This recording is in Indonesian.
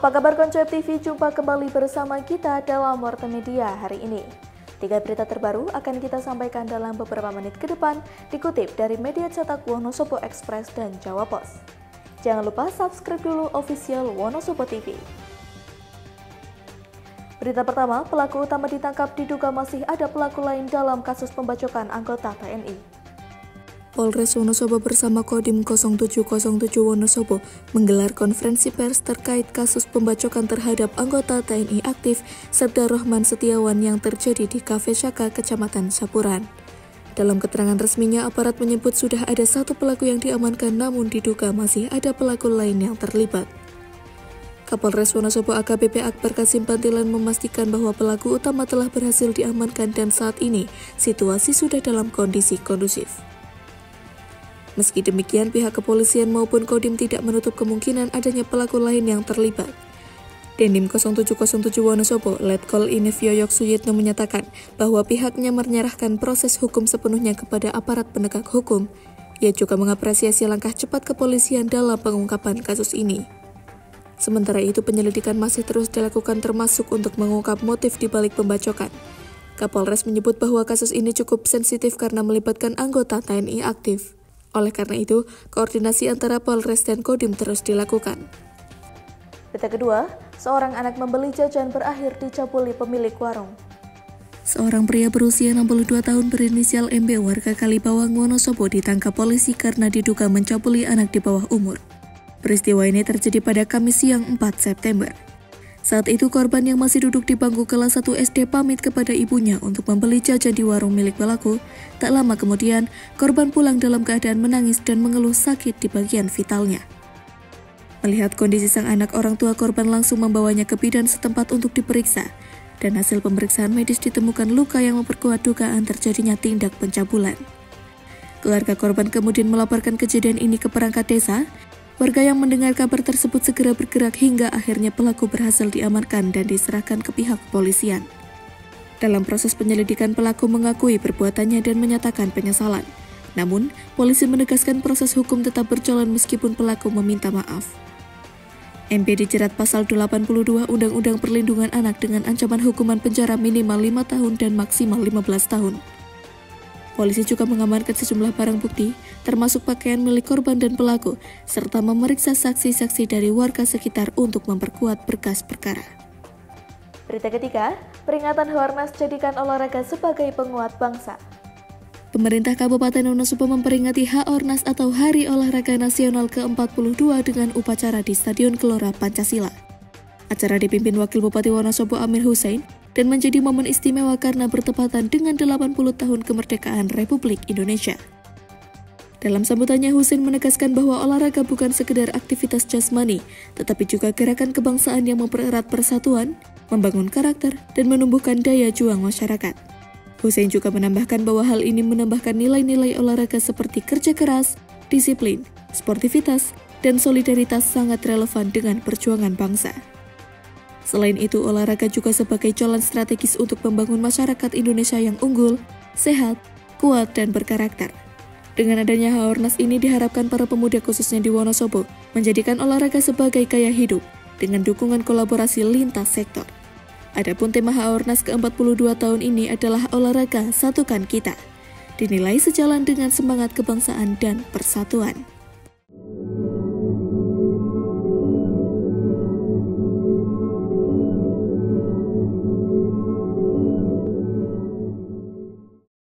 Apa kabar Koncept TV? Jumpa kembali bersama kita dalam Warta Media hari ini. 3 berita terbaru akan kita sampaikan dalam beberapa menit ke depan, dikutip dari media cetak Wonosobo Express dan Jawa Pos. Jangan lupa subscribe dulu official Wonosobo TV. Berita pertama, pelaku utama ditangkap, diduga masih ada pelaku lain dalam kasus pembacokan anggota TNI. Polres Wonosobo bersama Kodim 0707 Wonosobo menggelar konferensi pers terkait kasus pembacokan terhadap anggota TNI aktif Sabda Rohman Setiawan yang terjadi di Kafe Shaka, Kecamatan Sapuran. Dalam keterangan resminya, aparat menyebut sudah ada satu pelaku yang diamankan, namun diduga masih ada pelaku lain yang terlibat. Kapolres Wonosobo AKBP Akbar Kasim Pantilan memastikan bahwa pelaku utama telah berhasil diamankan dan saat ini situasi sudah dalam kondisi kondusif. Meski demikian, pihak kepolisian maupun Kodim tidak menutup kemungkinan adanya pelaku lain yang terlibat. Dendim 0707 Wonosobo, Letkol Inef Yoyok Suyitno menyatakan bahwa pihaknya menyerahkan proses hukum sepenuhnya kepada aparat penegak hukum. Ia juga mengapresiasi langkah cepat kepolisian dalam pengungkapan kasus ini. Sementara itu, penyelidikan masih terus dilakukan termasuk untuk mengungkap motif di balik pembacokan. Kapolres menyebut bahwa kasus ini cukup sensitif karena melibatkan anggota TNI aktif. Oleh karena itu, koordinasi antara Polres dan Kodim terus dilakukan. Berita kedua, seorang anak membeli jajan berakhir dicabuli pemilik warung. Seorang pria berusia 62 tahun berinisial MB warga Kalibawang, Wonosobo ditangkap polisi karena diduga mencabuli anak di bawah umur. Peristiwa ini terjadi pada Kamis siang 4 September. Saat itu korban yang masih duduk di bangku kelas 1 SD pamit kepada ibunya untuk membeli jajan di warung milik pelaku. Tak lama kemudian, korban pulang dalam keadaan menangis dan mengeluh sakit di bagian vitalnya. Melihat kondisi sang anak, orang tua korban langsung membawanya ke bidan setempat untuk diperiksa. Dan hasil pemeriksaan medis ditemukan luka yang memperkuat dugaan terjadinya tindak pencabulan. Keluarga korban kemudian melaporkan kejadian ini ke perangkat desa. Warga yang mendengar kabar tersebut segera bergerak hingga akhirnya pelaku berhasil diamankan dan diserahkan ke pihak kepolisian. Dalam proses penyelidikan, pelaku mengakui perbuatannya dan menyatakan penyesalan. Namun, polisi menegaskan proses hukum tetap berjalan meskipun pelaku meminta maaf. MB dijerat pasal 82 Undang-Undang Perlindungan Anak dengan ancaman hukuman penjara minimal 5 tahun dan maksimal 15 tahun. Polisi juga mengamankan sejumlah barang bukti, termasuk pakaian milik korban dan pelaku, serta memeriksa saksi-saksi dari warga sekitar untuk memperkuat berkas perkara. Berita ketiga, peringatan Haornas jadikan olahraga sebagai penguat bangsa. Pemerintah Kabupaten Wonosobo memperingati Haornas atau Hari Olahraga Nasional ke-42 dengan upacara di Stadion Gelora Pancasila. Acara dipimpin Wakil Bupati Wonosobo Amir Hussein dan menjadi momen istimewa karena bertepatan dengan 80 tahun kemerdekaan Republik Indonesia. Dalam sambutannya, Hussein menegaskan bahwa olahraga bukan sekedar aktivitas jasmani, tetapi juga gerakan kebangsaan yang mempererat persatuan, membangun karakter, dan menumbuhkan daya juang masyarakat. Hussein juga menambahkan bahwa hal ini menambahkan nilai-nilai olahraga seperti kerja keras, disiplin, sportivitas, dan solidaritas sangat relevan dengan perjuangan bangsa. Selain itu, olahraga juga sebagai jalan strategis untuk membangun masyarakat Indonesia yang unggul, sehat, kuat, dan berkarakter. Dengan adanya Haornas ini diharapkan para pemuda khususnya di Wonosobo menjadikan olahraga sebagai gaya hidup dengan dukungan kolaborasi lintas sektor. Adapun tema Haornas ke-42 tahun ini adalah olahraga satukan kita, dinilai sejalan dengan semangat kebangsaan dan persatuan.